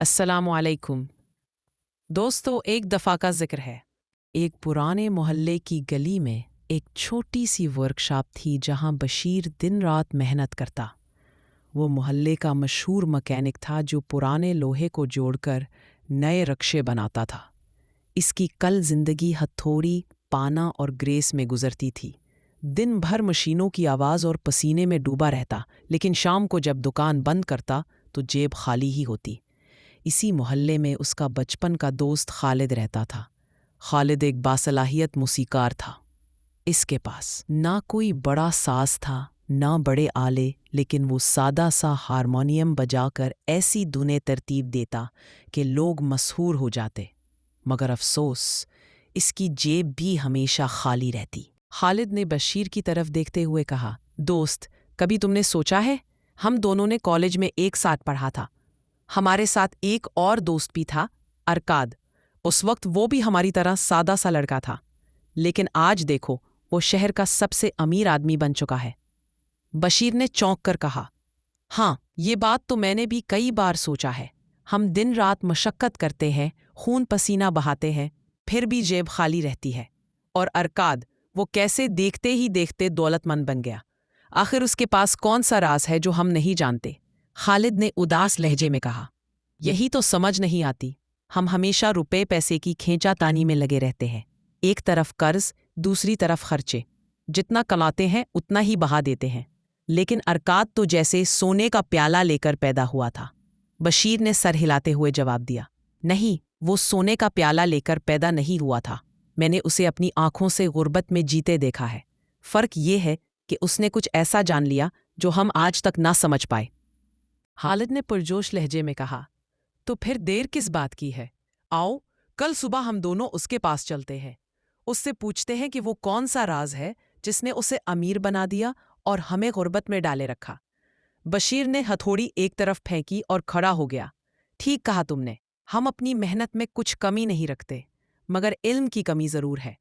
अस्सलाम वालेकुम। दोस्तों, एक दफ़ा का ज़िक्र है। एक पुराने मोहल्ले की गली में एक छोटी सी वर्कशॉप थी जहां बशीर दिन रात मेहनत करता। वो मोहल्ले का मशहूर मैकेनिक था जो पुराने लोहे को जोड़कर नए रक्शे बनाता था। इसकी कल जिंदगी हथौड़ी, पाना और ग्रेस में गुजरती थी। दिन भर मशीनों की आवाज़ और पसीने में डूबा रहता, लेकिन शाम को जब दुकान बंद करता तो जेब खाली ही होती। इसी मोहल्ले में उसका बचपन का दोस्त खालिद रहता था। खालिद एक बासलाहियत मूसीकार था। इसके पास ना कोई बड़ा साज था, ना बड़े आले, लेकिन वो सादा सा हारमोनियम बजाकर ऐसी धुनें तरतीब देता कि लोग मशहूर हो जाते। मगर अफसोस, इसकी जेब भी हमेशा खाली रहती। खालिद ने बशीर की तरफ देखते हुए कहा, दोस्त, कभी तुमने सोचा है, हम दोनों ने कॉलेज में एक साथ पढ़ा था। हमारे साथ एक और दोस्त भी था, अरकाद। उस वक्त वो भी हमारी तरह सादा सा लड़का था, लेकिन आज देखो, वो शहर का सबसे अमीर आदमी बन चुका है। बशीर ने चौंक कर कहा, हाँ, ये बात तो मैंने भी कई बार सोचा है। हम दिन रात मशक्कत करते हैं, खून पसीना बहाते हैं, फिर भी जेब खाली रहती है। और अरकाद, वो कैसे देखते ही देखते दौलतमंद बन गया। आखिर उसके पास कौन सा राज है जो हम नहीं जानते? खालिद ने उदास लहजे में कहा, यही तो समझ नहीं आती। हम हमेशा रुपए पैसे की खींचातानी में लगे रहते हैं। एक तरफ कर्ज, दूसरी तरफ खर्चे। जितना कमाते हैं उतना ही बहा देते हैं। लेकिन अरकाद तो जैसे सोने का प्याला लेकर पैदा हुआ था। बशीर ने सर हिलाते हुए जवाब दिया, नहीं, वो सोने का प्याला लेकर पैदा नहीं हुआ था। मैंने उसे अपनी आंखों से गुर्बत में जीते देखा है। फर्क ये है कि उसने कुछ ऐसा जान लिया जो हम आज तक ना समझ पाए। खालिद ने पुरजोश लहजे में कहा, तो फिर देर किस बात की है? आओ, कल सुबह हम दोनों उसके पास चलते हैं। उससे पूछते हैं कि वो कौन सा राज है जिसने उसे अमीर बना दिया और हमें गुर्बत में डाले रखा। बशीर ने हथौड़ी एक तरफ फेंकी और खड़ा हो गया। ठीक कहा तुमने, हम अपनी मेहनत में कुछ कमी नहीं रखते, मगर इल्म की कमी जरूर है।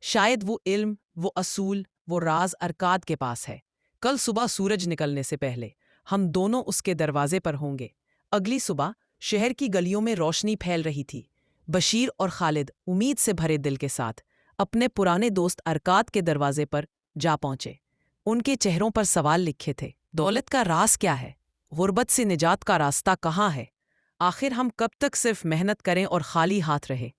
शायद वो इल्म, वो असूल, वो राज अरकाद के पास है। कल सुबह सूरज निकलने से पहले हम दोनों उसके दरवाजे पर होंगे। अगली सुबह शहर की गलियों में रोशनी फैल रही थी। बशीर और खालिद उम्मीद से भरे दिल के साथ अपने पुराने दोस्त अरकाद के दरवाजे पर जा पहुंचे। उनके चेहरों पर सवाल लिखे थे, दौलत का राज क्या है? गुर्बत से निजात का रास्ता कहाँ है? आखिर हम कब तक सिर्फ मेहनत करें और खाली हाथ रहे?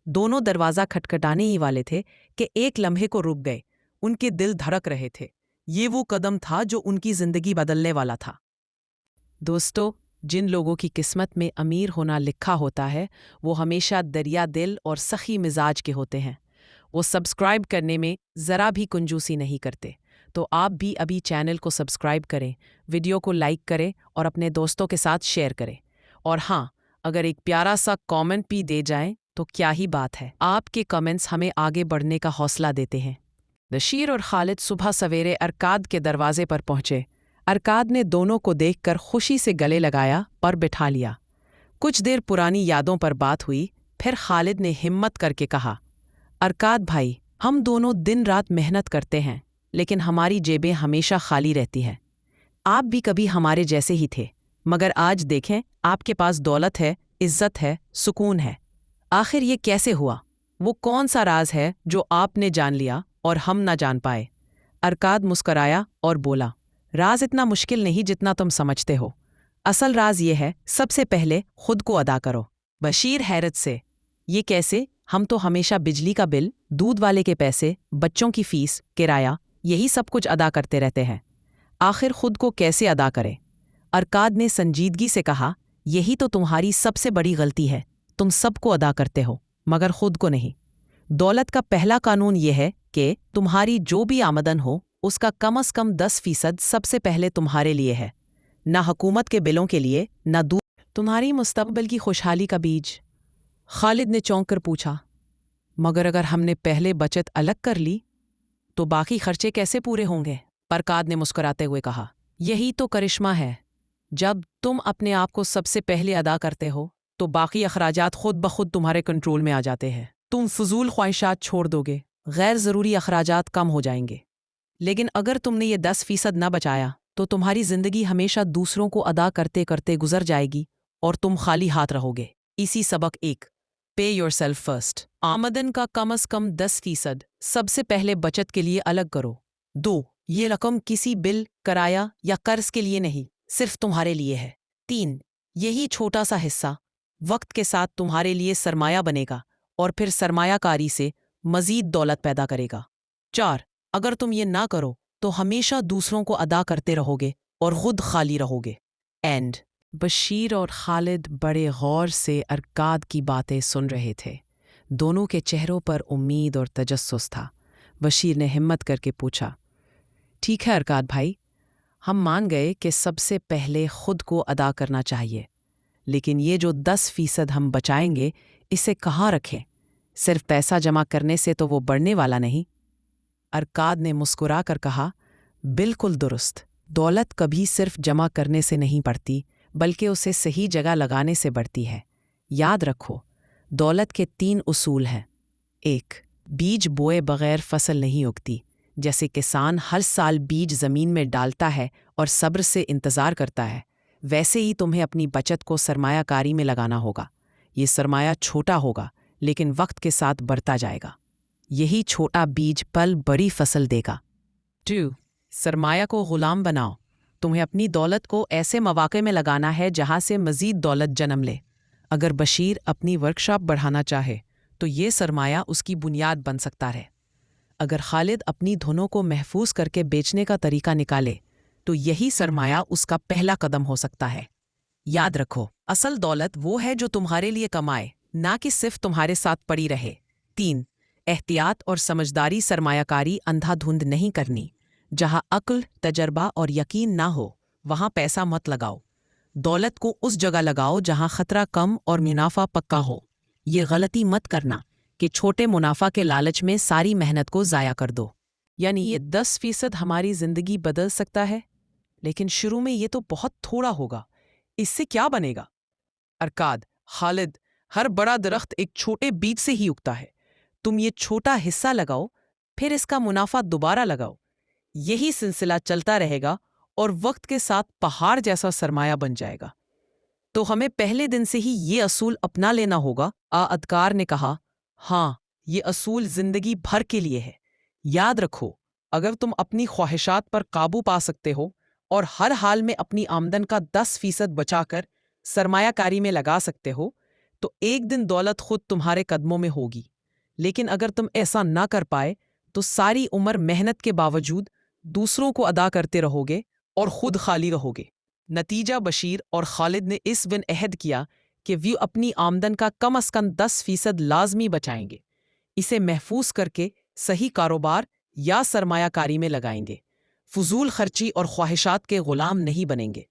दोनों दरवाज़ा खटखटाने ही वाले थे कि एक लम्हे को रुक गए। उनके दिल धड़क रहे थे। ये वो कदम था जो उनकी जिंदगी बदलने वाला था। दोस्तों, जिन लोगों की किस्मत में अमीर होना लिखा होता है, वो हमेशा दरिया दिल और सखी मिजाज के होते हैं। वो सब्सक्राइब करने में ज़रा भी कंजूसी नहीं करते। तो आप भी अभी चैनल को सब्सक्राइब करें, वीडियो को लाइक करें और अपने दोस्तों के साथ शेयर करें। और हाँ, अगर एक प्यारा सा कमेंट भी दे जाएं तो क्या ही बात है। आपके कमेंट्स हमें आगे बढ़ने का हौसला देते हैं। बशीर और खालिद सुबह सवेरे अरकाद के दरवाजे पर पहुंचे। अरकाद ने दोनों को देखकर खुशी से गले लगाया और बिठा लिया। कुछ देर पुरानी यादों पर बात हुई, फिर खालिद ने हिम्मत करके कहा, अरकाद भाई, हम दोनों दिन रात मेहनत करते हैं, लेकिन हमारी जेबें हमेशा खाली रहती हैं। आप भी कभी हमारे जैसे ही थे, मगर आज देखें, आपके पास दौलत है, इज्जत है, सुकून है। आखिर ये कैसे हुआ? वो कौन सा राज है जो आपने जान लिया और हम ना जान पाए? अरकाद मुस्कराया और बोला, राज इतना मुश्किल नहीं जितना तुम समझते हो। असल राज ये है, सबसे पहले खुद को अदा करो। बशीर हैरत से, ये कैसे? हम तो हमेशा बिजली का बिल, दूध वाले के पैसे, बच्चों की फीस, किराया, यही सब कुछ अदा करते रहते हैं। आखिर खुद को कैसे अदा करें? अरकाद ने संजीदगी से कहा, यही तो तुम्हारी सबसे बड़ी गलती है। तुम सबको अदा करते हो, मगर खुद को नहीं। दौलत का पहला कानून यह है कि तुम्हारी जो भी आमदन हो, उसका कम से कम 10% सबसे पहले तुम्हारे लिए है। ना हुकूमत के बिलों के लिए, ना दूध, तुम्हारी मुस्तकबिल की खुशहाली का बीज। खालिद ने चौंक कर पूछा, मगर अगर हमने पहले बचत अलग कर ली तो बाकी खर्चे कैसे पूरे होंगे? अरकाद ने मुस्कुराते हुए कहा, यही तो करिश्मा है। जब तुम अपने आप को सबसे पहले अदा करते हो तो बाकी अखराजात खुद ब खुद तुम्हारे कंट्रोल में आ जाते हैं। तुम फजूल ख्वाहिशात छोड़ दोगे, गैर ज़रूरी अखराजात कम हो जाएंगे। लेकिन अगर तुमने ये 10% न बचाया तो तुम्हारी ज़िंदगी हमेशा दूसरों को अदा करते करते गुजर जाएगी और तुम खाली हाथ रहोगे। इसी सबक 1, पे योर सेल्फ फर्स्ट। आमदन का कम से कम 10% सबसे पहले बचत के लिए अलग करो। 2, ये रकम किसी बिल, किराया या कर्ज के लिए नहीं, सिर्फ तुम्हारे लिए है। 3, यही छोटा सा हिस्सा वक्त के साथ तुम्हारे लिए सरमाया बनेगा और फिर सरमायाकारी से मजीद दौलत पैदा करेगा। 4, अगर तुम ये ना करो तो हमेशा दूसरों को अदा करते रहोगे और खुद खाली रहोगे। एंड बशीर और खालिद बड़े गौर से अरकाद की बातें सुन रहे थे। दोनों के चेहरों पर उम्मीद और तजस्सुस था। बशीर ने हिम्मत करके पूछा, ठीक है अरकाद भाई, हम मान गए कि सबसे पहले खुद को अदा करना चाहिए, लेकिन ये जो 10% हम बचाएंगे इसे कहाँ रखें? सिर्फ पैसा जमा करने से तो वो बढ़ने वाला नहीं। अरकाद ने मुस्कुरा कर कहा, बिल्कुल दुरुस्त। दौलत कभी सिर्फ जमा करने से नहीं बढ़ती, बल्कि उसे सही जगह लगाने से बढ़ती है। याद रखो, दौलत के 3 उसूल हैं। 1, बीज बोए बगैर फसल नहीं उगती। जैसे किसान हर साल बीज ज़मीन में डालता है और सब्र से इंतज़ार करता है, वैसे ही तुम्हें अपनी बचत को सरमायाकारी में लगाना होगा। ये सरमाया छोटा होगा, लेकिन वक्त के साथ बढ़ता जाएगा। यही छोटा बीज पल बड़ी फसल देगा। 2, सरमाया को गुलाम बनाओ। तुम्हें अपनी दौलत को ऐसे मौके में लगाना है जहां से मज़ीद दौलत जन्म ले। अगर बशीर अपनी वर्कशॉप बढ़ाना चाहे तो ये सरमाया उसकी बुनियाद बन सकता है। अगर खालिद अपनी धुनों को महफूज करके बेचने का तरीका निकाले तो यही सरमाया उसका पहला कदम हो सकता है। याद रखो, असल दौलत वो है जो तुम्हारे लिए कमाए, ना कि सिर्फ तुम्हारे साथ पड़ी रहे। 3, एहतियात और समझदारी। सरमायाकारी अंधाधुंध नहीं करनी। जहां अक्ल, तजर्बा और यकीन ना हो वहां पैसा मत लगाओ। दौलत को उस जगह लगाओ जहां खतरा कम और मुनाफा पक्का हो। ये गलती मत करना कि छोटे मुनाफा के लालच में सारी मेहनत को ज़ाया कर दो। यानी ये 10% हमारी ज़िंदगी बदल सकता है, लेकिन शुरू में ये तो बहुत थोड़ा होगा। इससे क्या बनेगा? अरकाद, खालिद, हर बड़ा दरख्त एक छोटे बीज से ही उगता है। तुम ये छोटा हिस्सा लगाओ, फिर इसका मुनाफा दोबारा लगाओ। यही सिलसिला चलता रहेगा और वक्त के साथ पहाड़ जैसा सरमाया बन जाएगा। तो हमें पहले दिन से ही ये असूल अपना लेना होगा। अदकार ने कहा, हाँ, ये असूल जिंदगी भर के लिए है। याद रखो, अगर तुम अपनी ख्वाहिशात पर काबू पा सकते हो और हर हाल में अपनी आमदन का 10% बचाकर सरमायाकारी में लगा सकते हो, तो एक दिन दौलत खुद तुम्हारे कदमों में होगी। लेकिन अगर तुम ऐसा ना कर पाए तो सारी उम्र मेहनत के बावजूद दूसरों को अदा करते रहोगे और खुद खाली रहोगे। नतीजा, बशीर और खालिद ने इस दिन अहद किया कि वे अपनी आमदन का कम से कम 10% लाजमी बचाएंगे। इसे महफूज करके सही कारोबार या सरमायाकारी में लगाएंगे। फजूल खर्ची और ख्वाहिशात के गुलाम नहीं बनेंगे।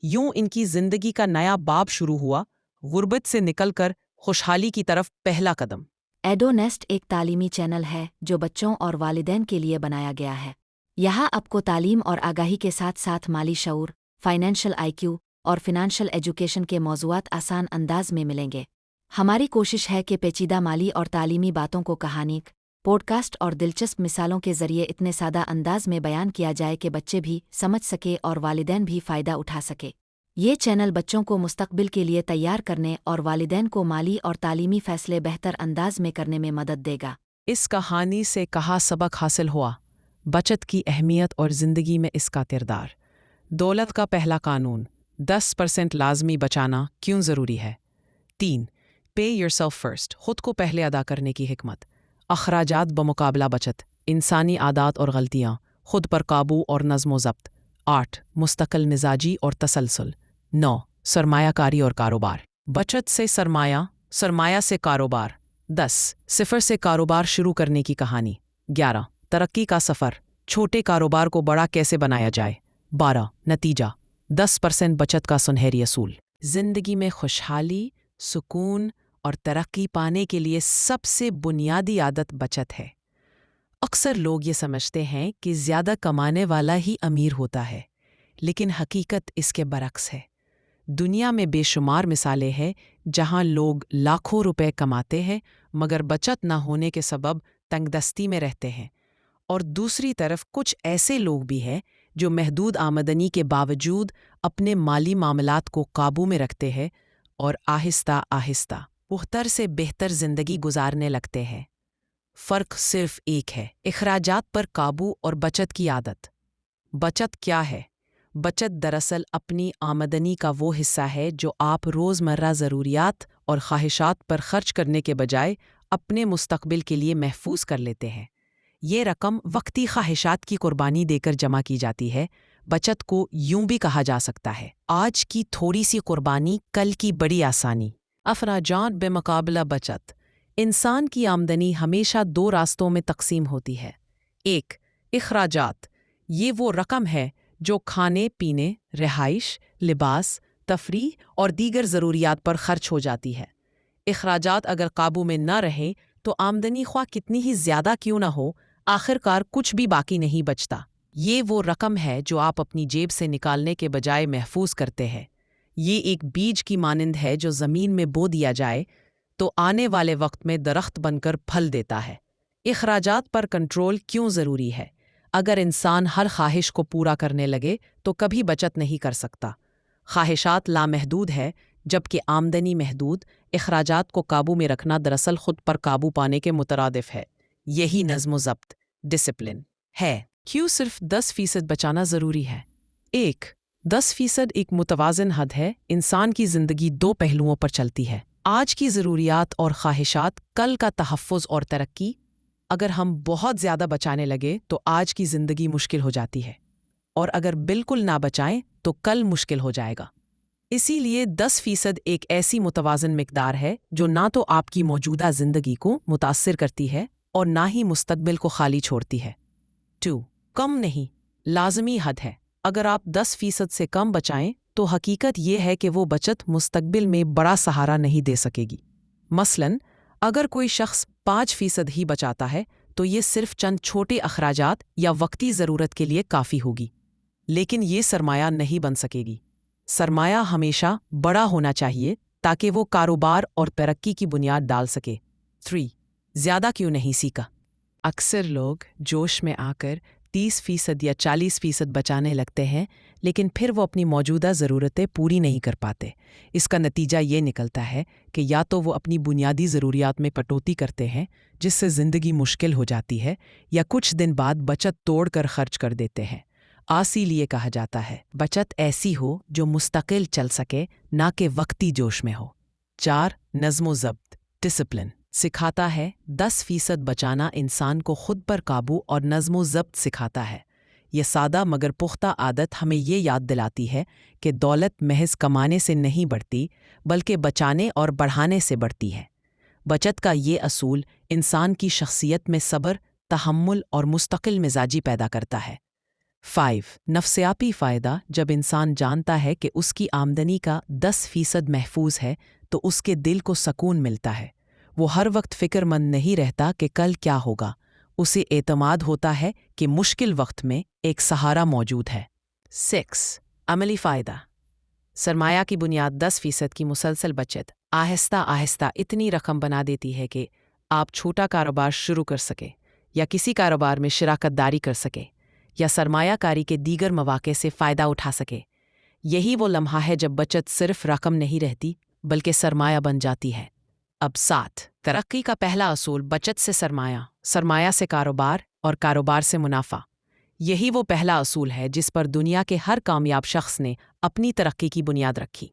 यूं इनकी जिंदगी का नया बाब शुरू हुआ, गुर्बत से निकलकर खुशहाली की तरफ पहला कदम। एडोनेस्ट एक तालीमी चैनल है जो बच्चों और वालिदैन के लिए बनाया गया है। यहाँ आपको तालीम और आगाही के साथ साथ माली शऊर, फाइनेंशियल IQ और फिनेंशियल एजुकेशन के मौज़ूआत आसान अंदाज में मिलेंगे। हमारी कोशिश है कि पेचीदा माली और तालीमी बातों को कहानी, पॉडकास्ट और दिलचस्प मिसालों के ज़रिए इतने सादा अंदाज में बयान किया जाए कि बच्चे भी समझ सके और वालिदैन भी फ़ायदा उठा सके। ये चैनल बच्चों को मुस्तकबिल के लिए तैयार करने और वालिदैन को माली और तालीमी फ़ैसले बेहतर अंदाज में करने में मदद देगा। इस कहानी से कहा सबक हासिल हुआ, बचत की अहमियत और ज़िंदगी में इसका किरदार। दौलत का पहला कानून, 10% लाजमी बचाना क्यों ज़रूरी है। 3, पे योरसेल्फ फर्स्ट, खुद को पहले अदा करने की हिकमत। अखराजात बमुकाबला बचत, इंसानी आदात और गलतियाँ, खुद पर काबू और नज़्म ज़ब्त। 8, मुस्तकिल मिजाजी और तसलसल। 9, सरमायाकारी और कारोबार, बचत से सरमाया, सरमाया से कारोबार। 10, सिफर से कारोबार शुरू करने की कहानी। 11, तरक्की का सफ़र, छोटे कारोबार को बड़ा कैसे बनाया जाए। 12, नतीजा, 10% बचत का सुनहरी असूल। जिंदगी में खुशहाली, सुकून और तरक्की पाने के लिए सबसे बुनियादी आदत बचत है। अक्सर लोग ये समझते हैं कि ज़्यादा कमाने वाला ही अमीर होता है, लेकिन हकीकत इसके बरक्स है। दुनिया में बेशुमार मिसालें हैं जहां लोग लाखों रुपए कमाते हैं मगर बचत न होने के सबब तंगदस्ती में रहते हैं, और दूसरी तरफ कुछ ऐसे लोग भी हैं जो महदूद आमदनी के बावजूद अपने माली मामलात को काबू में रखते हैं और आहिस्ता आहिस्ता बेहतर से बेहतर जिंदगी गुजारने लगते हैं। फ़र्क सिर्फ एक है, अखराजात पर काबू और बचत की आदत। बचत क्या है? बचत दरअसल अपनी आमदनी का वो हिस्सा है जो आप रोज़मर्रा ज़रूरियात और ख्वाहिशात पर खर्च करने के बजाय अपने मुस्तकबिल के लिए महफूज कर लेते हैं। ये रकम वक्ती ख्वाहिशात की कुर्बानी देकर जमा की जाती है। बचत को यूं भी कहा जा सकता है, आज की थोड़ी सी कुर्बानी, कल की बड़ी आसानी। अखराजात बेमुकाबला बचत। इंसान की आमदनी हमेशा दो रास्तों में तकसीम होती है। एक, अखराजात। ये वो रकम है जो खाने पीने, रिहाइश, लिबास, तफरीह और दीगर ज़रूरियात पर खर्च हो जाती है। अखराजात अगर काबू में न रहे तो आमदनी ख्वाह कितनी ही ज़्यादा क्यों न हो, आखिरकार कुछ भी बाकी नहीं बचता। ये वो रकम है जो आप अपनी जेब से निकालने के बजाय महफूज करते हैं। ये एक बीज की मानंद है जो ज़मीन में बो दिया जाए तो आने वाले वक्त में दरख्त बनकर फल देता है। अखराजात पर कंट्रोल क्यों ज़रूरी है? अगर इंसान हर ख्वाहिश को पूरा करने लगे तो कभी बचत नहीं कर सकता। ख्वाहिशात लामहदूद है जबकि आमदनी महदूद। अखराजात को काबू में रखना दरअसल खुद पर काबू पाने के मुतरादिफ है। यही नज़्म ज़ब्त, डिसिप्लिन है। क्यों सिर्फ 10% बचाना ज़रूरी है? 1. 10% एक मुतवाज़न हद है। इंसान की ज़िंदगी दो पहलुओं पर चलती है, आज की ज़रूरियात और ख्वाहिशात, कल का तहफ़्फ़ुज़ और तरक्की। अगर हम बहुत ज़्यादा बचाने लगे तो आज की ज़िंदगी मुश्किल हो जाती है, और अगर बिल्कुल ना बचाएं तो कल मुश्किल हो जाएगा। इसीलिए 10% एक ऐसी मुतवाज़न मिक़दार है जो ना तो आपकी मौजूदा ज़िंदगी को मुतासिर करती है और ना ही मुस्तक़बिल को खाली छोड़ती है। 2. कम नहीं, लाज़मी हद है। अगर आप 10% से कम बचाएं तो हकीकत ये है कि वो बचत मुस्तक़बिल में बड़ा सहारा नहीं दे सकेगी। मसलन, अगर कोई शख्स 5% ही बचाता है तो ये सिर्फ चंद छोटे अखराजात या वक्ती ज़रूरत के लिए काफ़ी होगी, लेकिन ये सरमाया नहीं बन सकेगी। सरमाया हमेशा बड़ा होना चाहिए ताकि वो कारोबार और तरक्की की बुनियाद डाल सके। 3. ज़्यादा क्यों नहीं सीखा? अक्सर लोग जोश में आकर 30% या 40% बचाने लगते हैं, लेकिन फिर वो अपनी मौजूदा ज़रूरतें पूरी नहीं कर पाते। इसका नतीजा ये निकलता है कि या तो वो अपनी बुनियादी ज़रूरियात में कटौती करते हैं जिससे ज़िंदगी मुश्किल हो जाती है, या कुछ दिन बाद बचत तोड़कर खर्च कर देते हैं। इसीलिए कहा जाता है, बचत ऐसी हो जो मुस्तकिल चल सके, ना कि वक्ती जोश में हो। 4. नज़्म ज़ब्त, डिसिप्लिन सिखाता है। 10% बचाना इंसान को खुद पर काबू और नज़्म ज़ब्त सिखाता है। ये सादा मगर पुख्ता आदत हमें ये याद दिलाती है कि दौलत महज कमाने से नहीं बढ़ती, बल्कि बचाने और बढ़ाने से बढ़ती है। बचत का ये असूल इंसान की शख्सियत में सब्र, तहम्मुल और मुस्तकिल मिजाजी पैदा करता है। 5. नफ्सियाती फ़ायदा। जब इंसान जानता है कि उसकी आमदनी का 10% महफूज है तो उसके दिल को सुकून मिलता है। वो हर वक्त फ़िक्रमंद नहीं रहता कि कल क्या होगा। उसे एतमाद होता है कि मुश्किल वक्त में एक सहारा मौजूद है। 6. अमली फ़ायदा। सरमाया की बुनियाद 10% की मुसलसल बचत आहिस्ता आहिस्ता इतनी रकम बना देती है कि आप छोटा कारोबार शुरू कर सके, या किसी कारोबार में शराकत दारी कर सके, या सरमायाकारी के दीगर मौक़े से फ़ायदा उठा सके। यही वो लम्हा है जब बचत सिर्फ रकम नहीं रहती बल्कि सरमाया बन जाती है। अब 7. तरक्की का पहला असूल, बचत से सरमाया, सरमाया से कारोबार और कारोबार से मुनाफा। यही वो पहला असूल है जिस पर दुनिया के हर कामयाब शख्स ने अपनी तरक्की की बुनियाद रखी।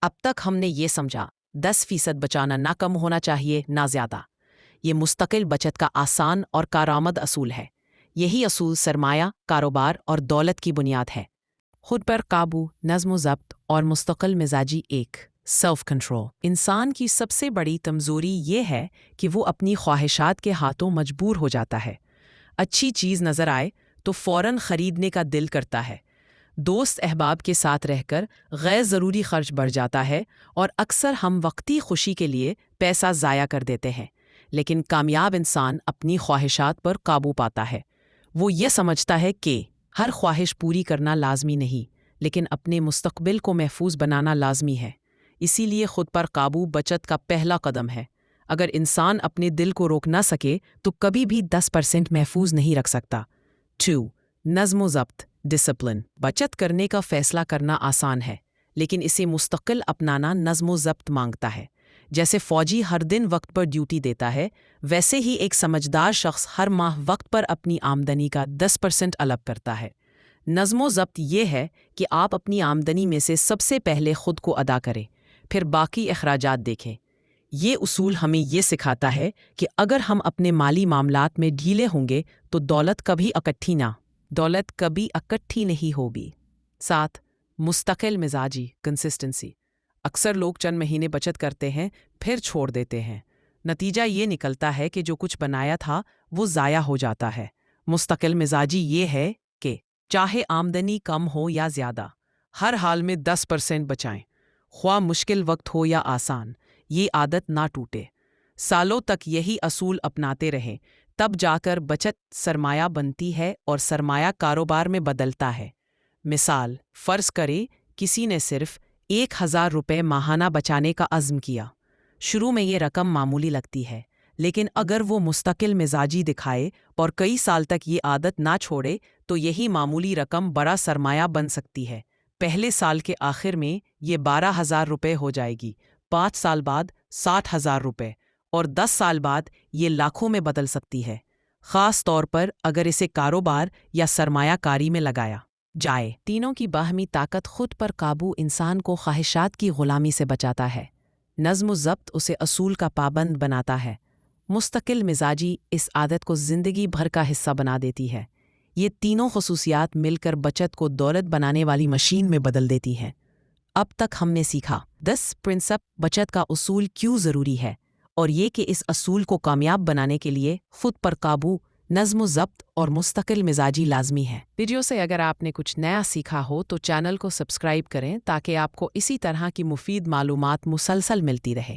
अब तक हमने ये समझा, 10% बचाना ना कम होना चाहिए ना ज़्यादा। ये मुस्तकिल बचत का आसान और कारआमद असूल है। यही असूल सरमाया, कारोबार और दौलत की बुनियाद है। खुद पर काबू, नज़्म ज़ब्त और मुस्तकिल मिजाजी एक सेल्फ कंट्रोल। इंसान की सबसे बड़ी कमज़ोरी ये है कि वो अपनी ख्वाहिशात के हाथों मजबूर हो जाता है। अच्छी चीज़ नज़र आए तो फ़ौरन ख़रीदने का दिल करता है। दोस्त अहबाब के साथ रहकर गैर ज़रूरी खर्च बढ़ जाता है, और अक्सर हम वक्ती खुशी के लिए पैसा ज़ाया कर देते हैं। लेकिन कामयाब इंसान अपनी ख्वाहिशात पर काबू पाता है। वो ये समझता है कि हर ख्वाहिश पूरी करना लाजमी नहीं, लेकिन अपने मुस्तकबिल को महफूज बनाना लाजमी है। इसीलिए खुद पर काबू बचत का पहला कदम है। अगर इंसान अपने दिल को रोक ना सके तो कभी भी 10% महफूज नहीं रख सकता। 2. नज़्म ज़ब्त, डिसिप्लिन। बचत करने का फ़ैसला करना आसान है, لیکن اسے مستقل اپنانا نظم و ضبط مانگتا ہے۔ جیسے فوجی ہر دن وقت پر ڈیوٹی دیتا ہے، ویسے ہی ایک سمجھدار شخص ہر ماہ وقت پر اپنی آمدنی کا 10% الگ کرتا ہے۔ نظم و ضبط یہ ہے کہ آپ اپنی آمدنی میں سے سب سے پہلے خود کو ادا کریں، پھر باقی اخراجات دیکھیں۔ یہ اصول ہمیں یہ سکھاتا ہے کہ اگر ہم اپنے مالی معاملات میں ڈھیلے ہوں گے تو دولت کبھی اکٹھی نہیں ہوگی۔ 7. مستقل مزاجی کنسسٹنسی۔ اکثر لوگ چند مہینے بچت کرتے ہیں پھر چھوڑ دیتے ہیں۔ نتیجہ یہ نکلتا ہے کہ جو کچھ بنایا تھا وہ ضائع ہو جاتا ہے۔ مستقل مزاجی یہ ہے کہ چاہے آمدنی کم ہو یا زیادہ، ہر حال میں 10% بچائیں، خواہ مشکل وقت ہو یا آسان۔ یہ عادت نہ ٹوٹے، سالوں تک یہی اصول اپناتے رہیں، تب جا کر بچت سرمایہ بنتی ہے اور سرمایہ کاروبار میں بدلتا ہے۔ مثال، فرض کریں کسی نے صرف 1000 روپے ماہانہ بچانے کا عزم کیا۔ شروع میں یہ رقم معمولی لگتی ہے، لیکن اگر وہ مستقل مزاجی دکھائے اور کئی سال تک یہ عادت نہ چھوڑے تو یہی معمولی رقم بڑا سرمایہ بن سکتی ہے۔ پہلے سال کے آخر میں یہ 12,000 روپے ہو جائے گی، 5 سال بعد 60,000 روپے، اور 10 سال بعد یہ لاکھوں میں بدل سکتی ہے، خاص طور پر اگر اسے کاروبار یا سرمایہ کاری میں لگایا جائے۔ تینوں کی باہمی طاقت خود پر قابو انسان کو خواہشات کی غلامی سے بچاتا ہے۔ نظم و ضبط اسے اصول کا پابند بناتا ہے۔ مستقل مزاجی اس عادت کو زندگی بھر کا حصہ بنا دیتی ہے۔ یہ تینوں خصوصیات مل کر بچت کو دولت بنانے والی مشین میں بدل دیتی ہیں۔ اب تک ہم نے سیکھا 10 پرنسپ بچت کا اصول کیوں ضروری ہے، اور یہ کہ اس اصول کو کامیاب بنانے کے لیے خود پر قابو، نظم و ضبط اور مستقل مزاجی لازمی ہے۔ ویڈیو سے اگر آپ نے کچھ نیا سیکھا ہو تو چینل کو سبسکرائب کریں تاکہ آپ کو اسی طرح کی مفید معلومات مسلسل ملتی رہے۔